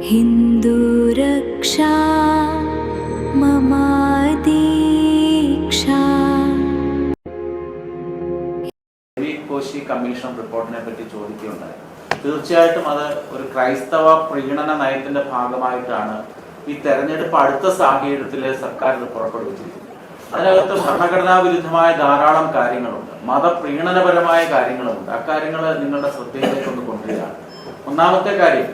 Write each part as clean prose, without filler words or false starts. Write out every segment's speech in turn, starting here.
ഹിന്ദുരക്ഷാ മമാദീക്ഷാ. Koshy commission റിപ്പോർട്ടിനെ പറ്റി ചോദിക്കുകയുണ്ടായി. തീർച്ചയായിട്ടും അത് ഒരു ക്രൈസ്തവ പ്രീണന നയത്തിന്റെ ഭാഗമായിട്ടാണ് ഈ തെരഞ്ഞെടുപ്പ് അടുത്ത സാഹചര്യത്തിൽ സർക്കാർ ഇത് പുറപ്പെടുവിച്ചിരിക്കുന്നത്. അതിനകത്ത് ഭരണഘടനാ വിരുദ്ധമായ ധാരാളം കാര്യങ്ങളുണ്ട്, മതപ്രീണനപരമായ കാര്യങ്ങളുമുണ്ട്. അക്കാര്യങ്ങൾ നിങ്ങളുടെ ശ്രദ്ധയിലേക്ക് ഒന്ന് കൊണ്ടുവരികയാണ്. ഒന്നാമത്തെ കാര്യം,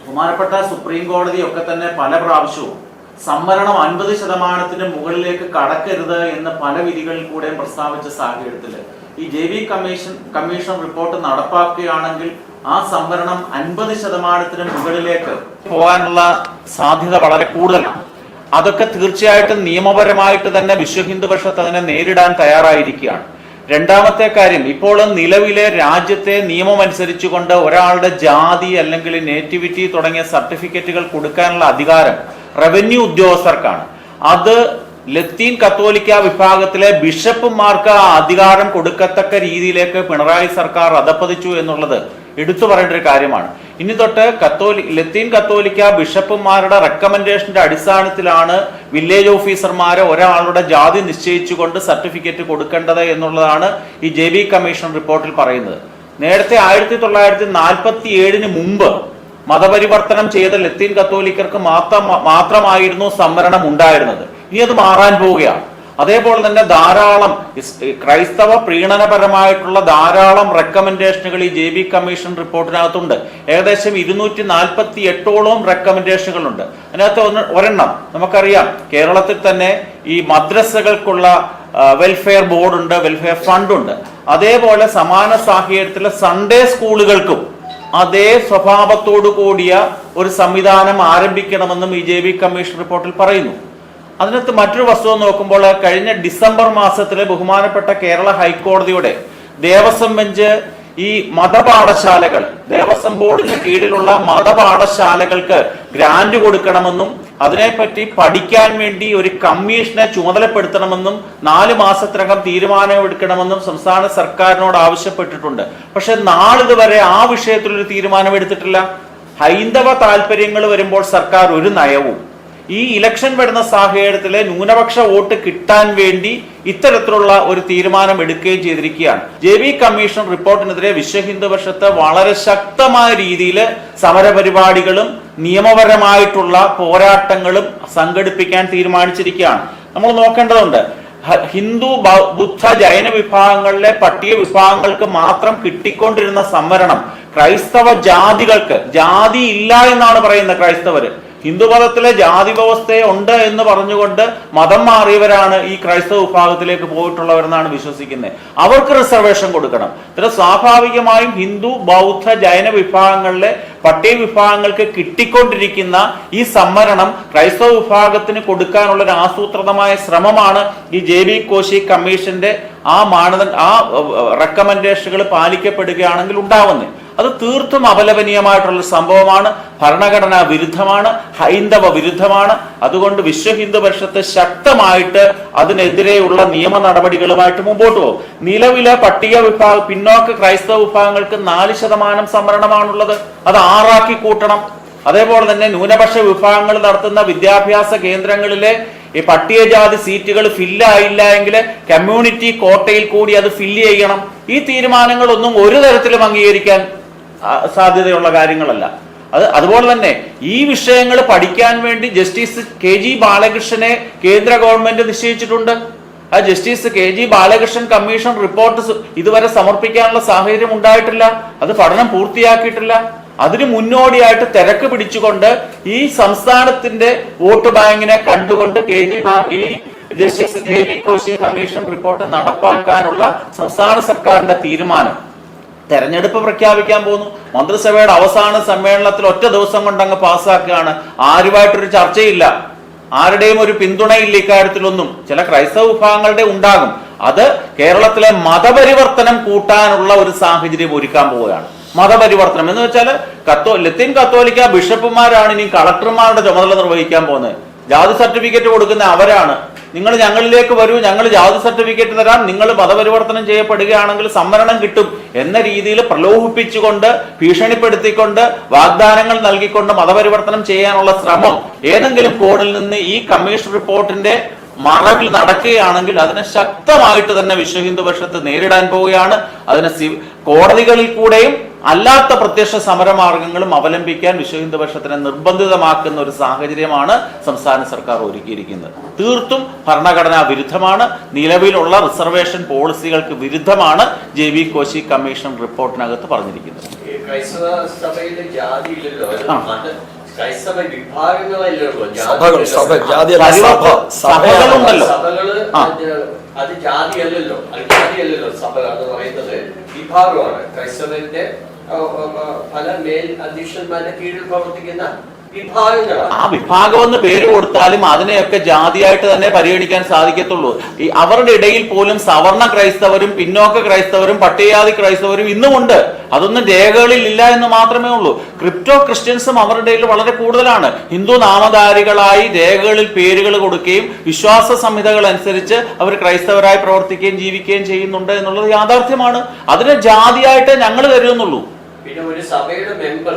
ബഹുമാനപ്പെട്ട സുപ്രീം കോടതി ഒക്കെ തന്നെ പല പ്രാവശ്യവും സംവരണം 50% മുകളിലേക്ക് കടക്കരുത് എന്ന് പല വിധികളിൽ കൂടെയും പ്രസ്താവിച്ച സാഹചര്യത്തിൽ ഈ JV കമ്മീഷൻ റിപ്പോർട്ട് നടപ്പാക്കുകയാണെങ്കിൽ ആ സംവരണം 50% മുകളിലേക്ക് പോകാനുള്ള സാധ്യത വളരെ കൂടുതലാണ്. അതൊക്കെ തീർച്ചയായിട്ടും നിയമപരമായിട്ട് തന്നെ വിശ്വ ഹിന്ദു പരിഷത്ത് അതിനെ നേരിടാൻ തയ്യാറായിരിക്കുകയാണ്. രണ്ടാമത്തെ കാര്യം, ഇപ്പോൾ നിലവിലെ രാജ്യത്തെ നിയമം അനുസരിച്ചുകൊണ്ട് ഒരാളുടെ ജാതി അല്ലെങ്കിൽ നേറ്റിവിറ്റി തുടങ്ങിയ സർട്ടിഫിക്കറ്റുകൾ കൊടുക്കാനുള്ള അധികാരം റവന്യൂ ഉദ്യോഗസ്ഥർക്കാണ്. അത് ലത്തീൻ കത്തോലിക്ക വിഭാഗത്തിലെ ബിഷപ്പുമാർക്ക് ആ അധികാരം കൊടുക്കത്തക്ക രീതിയിലേക്ക് പിണറായി സർക്കാർ അധപ്പതിച്ചു എന്നുള്ളത് എടുത്തു പറയേണ്ട ഒരു കാര്യമാണ്. ഇനി തൊട്ട് ലത്തീൻ കത്തോലിക്ക ബിഷപ്പുമാരുടെ റെക്കമെൻഡേഷന്റെ അടിസ്ഥാനത്തിലാണ് വില്ലേജ് ഓഫീസർമാരെ ഒരാളുടെ ജാതി നിശ്ചയിച്ചുകൊണ്ട് സർട്ടിഫിക്കറ്റ് കൊടുക്കേണ്ടത് എന്നുള്ളതാണ് ഈ JV കമ്മീഷൻ റിപ്പോർട്ടിൽ പറയുന്നത്. നേരത്തെ 1947 മുമ്പ് മതപരിവർത്തനം ചെയ്ത ലത്തീൻ കത്തോലിക്കർക്ക് മാത്രമായിരുന്നു സംവരണം ഉണ്ടായിരുന്നത്. ഇനി അത് മാറാൻ പോവുകയാണ്. അതേപോലെ തന്നെ ധാരാളം ക്രൈസ്തവ പ്രീണനപരമായിട്ടുള്ള ധാരാളം റെക്കമെൻഡേഷനുകൾ ഈ JV കമ്മീഷൻ റിപ്പോർട്ടിനകത്തുണ്ട്. ഏകദേശം 248ഓളം റെക്കമെൻഡേഷനുകളുണ്ട്. അതിനകത്ത് ഒരെണ്ണം നമുക്കറിയാം, കേരളത്തിൽ തന്നെ ഈ മദ്രസകൾക്കുള്ള വെൽഫെയർ ബോർഡുണ്ട്, വെൽഫെയർ ഫണ്ടുണ്ട്. അതേപോലെ സമാന സാഹചര്യത്തിലെ സൺഡേ സ്കൂളുകൾക്കും അതേ സ്വഭാവത്തോടു കൂടിയ ഒരു സംവിധാനം ആരംഭിക്കണമെന്നും ഈ JV കമ്മീഷൻ റിപ്പോർട്ടിൽ പറയുന്നു. അതിനകത്ത് മറ്റൊരു വസ്തുത നോക്കുമ്പോൾ, കഴിഞ്ഞ ഡിസംബർ മാസത്തിലെ ബഹുമാനപ്പെട്ട കേരള ഹൈക്കോടതിയുടെ ദേവസ്വം ബെഞ്ച് ഈ മതപാഠശാലകൾ, ദേവസ്വം ബോർഡിന് കീഴിലുള്ള മതപാഠശാലകൾക്ക് ഗ്രാന്റ് കൊടുക്കണമെന്നും അതിനെപ്പറ്റി പഠിക്കാൻ വേണ്ടി ഒരു കമ്മീഷനെ ചുമതലപ്പെടുത്തണമെന്നും 4 മാസത്തിനകം തീരുമാനമെടുക്കണമെന്നും സംസ്ഥാന സർക്കാരിനോട് ആവശ്യപ്പെട്ടിട്ടുണ്ട്. പക്ഷെ നാളിതുവരെ ആ വിഷയത്തിലൊരു തീരുമാനമെടുത്തിട്ടില്ല. ഹൈന്ദവ താല്പര്യങ്ങൾ വരുമ്പോൾ സർക്കാർ ഒരു നയവും, ഈ ഇലക്ഷൻ വരുന്ന സാഹചര്യത്തിലെ ന്യൂനപക്ഷ വോട്ട് കിട്ടാൻ വേണ്ടി ഇത്തരത്തിലുള്ള ഒരു തീരുമാനം എടുക്കുകയും ചെയ്തിരിക്കുകയാണ്. JV കമ്മീഷൻ റിപ്പോർട്ടിനെതിരെ വിശ്വ ഹിന്ദു പരിഷത്ത് വളരെ ശക്തമായ രീതിയിൽ സമരപരിപാടികളും നിയമപരമായിട്ടുള്ള പോരാട്ടങ്ങളും സംഘടിപ്പിക്കാൻ തീരുമാനിച്ചിരിക്കുകയാണ്. നമ്മൾ നോക്കേണ്ടതുണ്ട്, ഹിന്ദു ബുദ്ധ ജൈന വിഭാഗങ്ങളിലെ പട്ടിക വിഭാഗങ്ങൾക്ക് മാത്രം കിട്ടിക്കൊണ്ടിരുന്ന സംവരണം ക്രൈസ്തവ ജാതികൾക്ക്, ജാതി ഇല്ല എന്നാണ് പറയുന്നത് ക്രൈസ്തവര്, ഹിന്ദുമതത്തിലെ ജാതി വ്യവസ്ഥയെ ഉണ്ട് എന്ന് പറഞ്ഞുകൊണ്ട് മതം മാറിയവരാണ് ഈ ക്രൈസ്തവ വിഭാഗത്തിലേക്ക് പോയിട്ടുള്ളവരെന്നാണ് വിശ്വസിക്കുന്നത്. അവർക്ക് റിസർവേഷൻ കൊടുക്കണം. ഇതിന് സ്വാഭാവികമായും ഹിന്ദു ബൗദ്ധ ജൈന വിഭാഗങ്ങളിലെ പട്ടിക വിഭാഗങ്ങൾക്ക് കിട്ടിക്കൊണ്ടിരിക്കുന്ന ഈ സംവരണം ക്രൈസ്തവ വിഭാഗത്തിന് കൊടുക്കാനുള്ള ഒരു ആസൂത്രിതമായ ശ്രമമാണ് ഈ JV കോശി കമ്മീഷന്റെ ആ റെക്കമെൻഡേഷനുകൾ പാലിക്കപ്പെടുകയാണെങ്കിൽ ഉണ്ടാവുന്നത്. അത് തീർത്തും അപലപനീയമായിട്ടുള്ള സംഭവമാണ്, ഭരണഘടനാ വിരുദ്ധമാണ്, ഹൈന്ദവ വിരുദ്ധമാണ്. അതുകൊണ്ട് വിശ്വ ഹിന്ദു പരിഷത്ത് ശക്തമായിട്ട് അതിനെതിരെയുള്ള നിയമ നടപടികളുമായിട്ട് മുമ്പോട്ട് പോകും. നിലവിലെ പട്ടിക പിന്നോക്ക ക്രൈസ്തവ വിഭാഗങ്ങൾക്ക് 4% സംവരണമാണുള്ളത്, അത് 6 കൂട്ടണം. അതേപോലെ തന്നെ ന്യൂനപക്ഷ വിഭാഗങ്ങൾ നടത്തുന്ന വിദ്യാഭ്യാസ കേന്ദ്രങ്ങളിലെ ഈ പട്ടികജാതി സീറ്റുകൾ ഫില്ലായില്ല എങ്കിൽ കമ്മ്യൂണിറ്റി കോട്ടയിൽ കൂടി അത് ഫില്ല് ചെയ്യണം. ഈ തീരുമാനങ്ങളൊന്നും ഒരു തരത്തിലും അംഗീകരിക്കാൻ സാധ്യതയുള്ള കാര്യങ്ങളല്ല. അതുപോലെ തന്നെ ഈ വിഷയങ്ങൾ പഠിക്കാൻ വേണ്ടി ജസ്റ്റിസ് KG ബാലകൃഷ്ണനെ കേന്ദ്ര ഗവൺമെന്റ് നിശ്ചയിച്ചിട്ടുണ്ട്. ആ justice KG Balakrishnan commission report ഇതുവരെ സമർപ്പിക്കാനുള്ള സാഹചര്യം ഉണ്ടായിട്ടില്ല. അത് പഠനം പൂർത്തിയാക്കിയിട്ടില്ല. അതിന് മുന്നോടിയായിട്ട് തിരക്ക് പിടിച്ചുകൊണ്ട് ഈ സംസ്ഥാനത്തിന്റെ വോട്ട് ബാങ്കിനെ കണ്ടുകൊണ്ട് justice JV Koshy commission report നടപ്പാക്കാനുള്ള സംസ്ഥാന സർക്കാരിന്റെ തീരുമാനം തെരഞ്ഞെടുപ്പ് പ്രഖ്യാപിക്കാൻ പോകുന്നു. മന്ത്രിസഭയുടെ അവസാന സമ്മേളനത്തിൽ ഒറ്റ ദിവസം കൊണ്ട് അങ്ങ് പാസ്സാക്കുകയാണ്. ആരുമായിട്ടൊരു ചർച്ചയില്ല, ആരുടെയും ഒരു പിന്തുണയില്ല ഇക്കാര്യത്തിലൊന്നും. ചില ക്രൈസ്തവ വിഭാഗങ്ങളുടെ ഉണ്ടാകും. അത് കേരളത്തിലെ മതപരിവർത്തനം കൂട്ടാനുള്ള ഒരു സാഹചര്യം ഒരുക്കാൻ പോവുകയാണ്. മതപരിവർത്തനം എന്ന് വെച്ചാൽ ലത്തീൻ കത്തോലിക്ക ബിഷപ്പുമാരാണ് ഇനി കളക്ടർമാരുടെ ചുമതല നിർവഹിക്കാൻ പോകുന്നത്. ജാതി സർട്ടിഫിക്കറ്റ് കൊടുക്കുന്ന അവരാണ്. നിങ്ങൾ ഞങ്ങളിലേക്ക് വരൂ, ഞങ്ങൾ ജാതി സർട്ടിഫിക്കറ്റ് തരാം, നിങ്ങൾ മതപരിവർത്തനം ചെയ്യപ്പെടുകയാണെങ്കിൽ സംവരണം കിട്ടും എന്ന രീതിയിൽ പ്രലോഭിപ്പിച്ചുകൊണ്ട്, ഭീഷണിപ്പെടുത്തിക്കൊണ്ട്, വാഗ്ദാനങ്ങൾ നൽകിക്കൊണ്ട് മതപരിവർത്തനം ചെയ്യാനുള്ള ശ്രമം ഏതെങ്കിലും കോണിൽ നിന്ന് ഈ കമ്മീഷൻ റിപ്പോർട്ടിന്റെ മറവിൽ നടക്കുകയാണെങ്കിൽ അതിനെ ശക്തമായിട്ട് തന്നെ വിശ്വ ഹിന്ദു പരിഷത്ത് നേരിടാൻ പോവുകയാണ്. അതിനെ കോടതികളിൽ കൂടെയും അല്ലാത്ത പ്രത്യക്ഷ സമരമാർഗങ്ങളും അവലംബിക്കാൻ വിശ്വ ഹിന്ദു പരിഷത്തിനെ നിർബന്ധിതമാക്കുന്ന ഒരു സാഹചര്യമാണ് സംസ്ഥാന സർക്കാർ ഒരുക്കിയിരിക്കുന്നത്. തീർത്തും ഭരണഘടനാ വിരുദ്ധമാണ്, നിലവിലുള്ള റിസർവേഷൻ പോളിസികൾക്ക് വിരുദ്ധമാണ് JB കോശി കമ്മീഷൻ റിപ്പോർട്ടിനകത്ത് പറഞ്ഞിരിക്കുന്നത്. സഭകളുണ്ടല്ലോ, അത് ജാതിയല്ലല്ലോ, സഭ എന്ന് പറയുന്നത് വിഭാഗമാണ്. ക്രൈസ്തവന്റെ പല മേൽ അധ്യക്ഷന്മാരുടെ കീഴിൽ പ്രവർത്തിക്കുന്ന ആ വിഭാഗം എന്ന് പേര് കൊടുത്താലും അതിനെയൊക്കെ ജാതിയായിട്ട് തന്നെ പരിഗണിക്കാൻ സാധിക്കത്തുള്ളൂ. ഈ അവരുടെ ഇടയിൽ പോലും സവർണ ക്രൈസ്തവരും പിന്നോക്ക ക്രൈസ്തവരും പട്ടികജാതി ക്രൈസ്തവരും ഇന്നുമുണ്ട്. അതൊന്നും രേഖകളിൽ ഇല്ല എന്ന് മാത്രമേ ഉള്ളൂ. ക്രിപ്റ്റോ ക്രിസ്ത്യൻസും അവരുടെ ഇടയിൽ വളരെ കൂടുതലാണ്. ഹിന്ദു നാമധാരികളായി രേഖകളിൽ പേരുകൾ കൊടുക്കുകയും വിശ്വാസ സംഹിതകൾ അനുസരിച്ച് അവർ ക്രൈസ്തവരായി പ്രവർത്തിക്കുകയും ജീവിക്കുകയും ചെയ്യുന്നുണ്ട് എന്നുള്ളത് യാഥാർത്ഥ്യമാണ്. അതിനെ ജാതിയായിട്ട് ഞങ്ങൾ കരുതുന്നുള്ളൂ. പിന്നെ ഒരു സഭയുടെ മെമ്പർ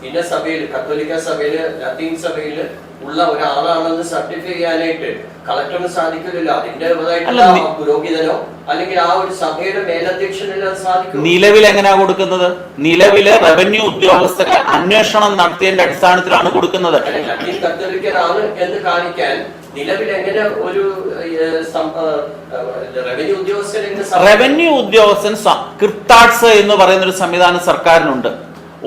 ഇന്ന സഭയിൽ, കത്തോലിക്ക സഭയില്, ലത്തീൻ സഭയില് ഉള്ള ഒരാളാണെന്ന് സർട്ടിഫൈ ചെയ്യാനായിട്ട് കളക്ടറിന് സാധിക്കില്ലല്ലോ. അതിന്റേതായിട്ടുള്ള പുരോഹിതനോ അല്ലെങ്കിൽ ആ ഒരു സഭയുടെ മേലധ്യക്ഷനോ സാധിക്കും. നിലവിൽ എങ്ങനെയാ കൊടുക്കുന്നത്? നിലവില് റവന്യൂ ഉദ്യോഗസ്ഥർ അന്വേഷണം നടത്തിയതിന്റെ അടിസ്ഥാനത്തിലാണ് കൊടുക്കുന്നത്. ലത്തീൻ കത്തോലിക്കനാണ് എന്ന് കാണിക്കാൻ നിലവിൽ എങ്ങനെ ഒരു റവന്യൂ ഉദ്യോഗസ്ഥൻ ക്രിപ്റ്റാഡ്സ് എന്ന് പറയുന്ന ഒരു സംവിധാനം സർക്കാരിനുണ്ട്.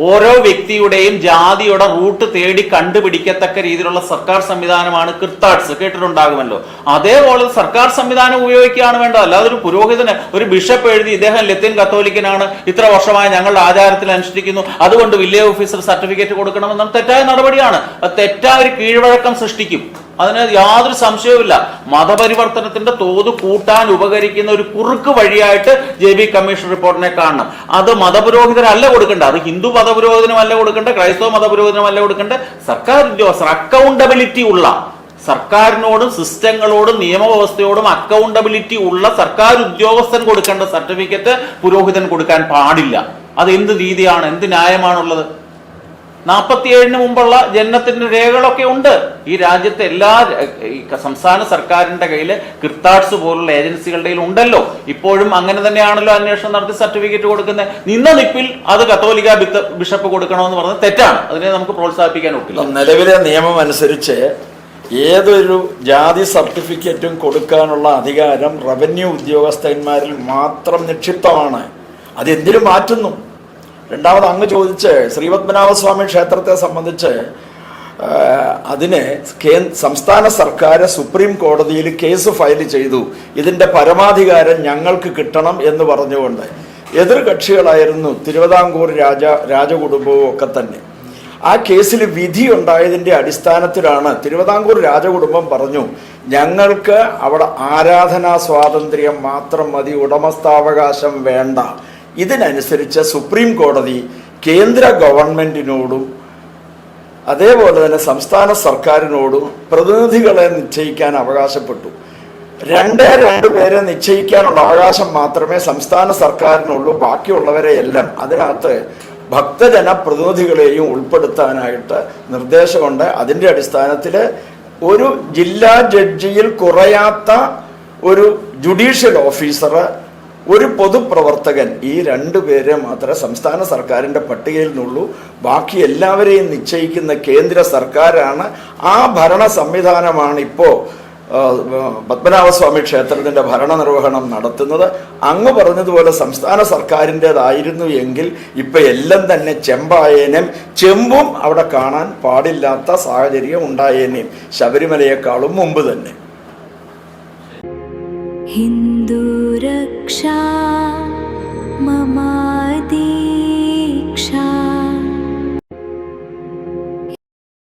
ഓരോ വ്യക്തിയുടെയും ജാതിയുടെ റൂട്ട് തേടി കണ്ടുപിടിക്കത്തക്ക രീതിയിലുള്ള സർക്കാർ സംവിധാനമാണ് ക്രിപ്റ്റാഡ്സ്, കേട്ടിട്ടുണ്ടാകുമല്ലോ. അതേപോലെ സർക്കാർ സംവിധാനം ഉപയോഗിക്കുകയാണ് വേണ്ടത്. അല്ലാതെ ഒരു പുരോഹിതന്, ഒരു ബിഷപ്പ് എഴുതി ഇദ്ദേഹം ലത്തീൻ കത്തോലിക്കനാണ്, ഇത്ര വർഷമായി ഞങ്ങളുടെ ആചാരത്തിൽ അനുഷ്ഠിക്കുന്നു, അതുകൊണ്ട് വില്ലേജ് ഓഫീസർ സർട്ടിഫിക്കറ്റ് കൊടുക്കണമെന്ന തെറ്റായ നടപടിയാണ്. അത് തെറ്റായ ഒരു കീഴ്വഴക്കം സൃഷ്ടിക്കും. അതിന് യാതൊരു സംശയവുമില്ല. മതപരിവർത്തനത്തിന്റെ തോത് കൂട്ടാൻ ഉപകരിക്കുന്ന ഒരു കുറുക്ക് വഴിയായിട്ട് JB കമ്മീഷൻ റിപ്പോർട്ടിനെ കാണണം. അത് മതപുരോഹിതരല്ല കൊടുക്കേണ്ട, അത് ഹിന്ദു മതപുരോഹിതനുമല്ല കൊടുക്കേണ്ട, ക്രൈസ്തവ മതപുരോഹിതനുമല്ല കൊടുക്കേണ്ട, സർക്കാർ ഉദ്യോഗസ്ഥർ, അക്കൗണ്ടബിലിറ്റി ഉള്ള, സർക്കാരിനോടും സിസ്റ്റങ്ങളോടും നിയമവ്യവസ്ഥയോടും അക്കൗണ്ടബിലിറ്റി ഉള്ള സർക്കാർ ഉദ്യോഗസ്ഥൻ കൊടുക്കേണ്ട സർട്ടിഫിക്കറ്റ് പുരോഹിതൻ കൊടുക്കാൻ പാടില്ല. അത് എന്ത് രീതിയാണ്, എന്ത് ന്യായമാണുള്ളത്? 47 മുമ്പുള്ള ജനനത്തിന്റെ രേഖകളൊക്കെ ഉണ്ട്. ഈ രാജ്യത്തെ എല്ലാ സംസ്ഥാന സർക്കാരിന്റെ കയ്യിൽ ക്രിപ്റ്റാഡ്സ് പോലുള്ള ഏജൻസികളുടെ ഉണ്ടല്ലോ. ഇപ്പോഴും അങ്ങനെ തന്നെയാണല്ലോ അന്വേഷണം നടത്തി സർട്ടിഫിക്കറ്റ് കൊടുക്കുന്നത്. നിന്ന നിപ്പിൽ അത് കത്തോലിക്ക ബിഷപ്പ് കൊടുക്കണമെന്ന് പറഞ്ഞത് തെറ്റാണ്. അതിനെ നമുക്ക് പ്രോത്സാഹിപ്പിക്കാൻ ഒക്കില്ല. നിലവിലെ നിയമം അനുസരിച്ച് ഏതൊരു ജാതി സർട്ടിഫിക്കറ്റും കൊടുക്കാനുള്ള അധികാരം റവന്യൂ ഉദ്യോഗസ്ഥന്മാരിൽ മാത്രം നിക്ഷിപ്തമാണ്. അതെന്തിനു മാറ്റുന്നു? രണ്ടാമത് അങ്ങ് ചോദിച്ച് ശ്രീപത്മനാഭസ്വാമി ക്ഷേത്രത്തെ സംബന്ധിച്ച് അതിന് സംസ്ഥാന സർക്കാർ സുപ്രീം കോടതിയിൽ കേസ് ഫയൽ ചെയ്തു. ഇതിന്റെ പരമാധികാരം ഞങ്ങൾക്ക് കിട്ടണം എന്ന് പറഞ്ഞുകൊണ്ട് എതിർകക്ഷികളായിരുന്നു തിരുവിതാംകൂർ രാജകുടുംബവും ഒക്കെ തന്നെ. ആ കേസിൽ വിധി ഉണ്ടായതിന്റെ അടിസ്ഥാനത്തിലാണ് തിരുവിതാംകൂർ രാജകുടുംബം പറഞ്ഞു, ഞങ്ങൾക്ക് അവിടെ ആരാധനാ സ്വാതന്ത്ര്യം മാത്രം മതി, ഉടമസ്ഥാവകാശം വേണ്ട. ഇതിനനുസരിച്ച് സുപ്രീം കോടതി കേന്ദ്ര ഗവൺമെന്റിനോടും അതേപോലെ തന്നെ സംസ്ഥാന സർക്കാരിനോടും പ്രതിനിധികളെ നിശ്ചയിക്കാൻ അവകാശപ്പെട്ടു. രണ്ട് പേരെ നിശ്ചയിക്കാനുള്ള അവകാശം മാത്രമേ സംസ്ഥാന സർക്കാരിനുള്ളൂ. ബാക്കിയുള്ളവരെ എല്ലാം അതിനകത്ത് ഭക്തജന പ്രതിനിധികളെയും ഉൾപ്പെടുത്താനായിട്ട് നിർദ്ദേശമുണ്ട്. അതിൻ്റെ അടിസ്ഥാനത്തിൽ ഒരു ജില്ലാ ജഡ്ജിയിൽ കുറയാത്ത ഒരു ജുഡീഷ്യൽ ഓഫീസർ, ഒരു പൊതുപ്രവർത്തകൻ, ഈ 2 പേരെ മാത്രമേ സംസ്ഥാന സർക്കാരിൻ്റെ പട്ടികയിൽ നിന്നുള്ളൂ. ബാക്കി എല്ലാവരെയും നിശ്ചയിക്കുന്ന കേന്ദ്ര സർക്കാരാണ്. ആ ഭരണ സംവിധാനമാണ് ഇപ്പോൾ പത്മനാഭസ്വാമി ക്ഷേത്രത്തിൻ്റെ ഭരണനിർവഹണം നടത്തുന്നത്. അങ്ങ് പറഞ്ഞതുപോലെ സംസ്ഥാന സർക്കാരിൻ്റെതായിരുന്നു എങ്കിൽ ഇപ്പം എല്ലാം തന്നെ ചെമ്പായേനും, ചെമ്പും അവിടെ കാണാൻ പാടില്ലാത്ത സാഹചര്യം ഉണ്ടായേനേയും, ശബരിമലയെക്കാളും മുമ്പ് തന്നെ. ഹിന്ദു രക്ഷാ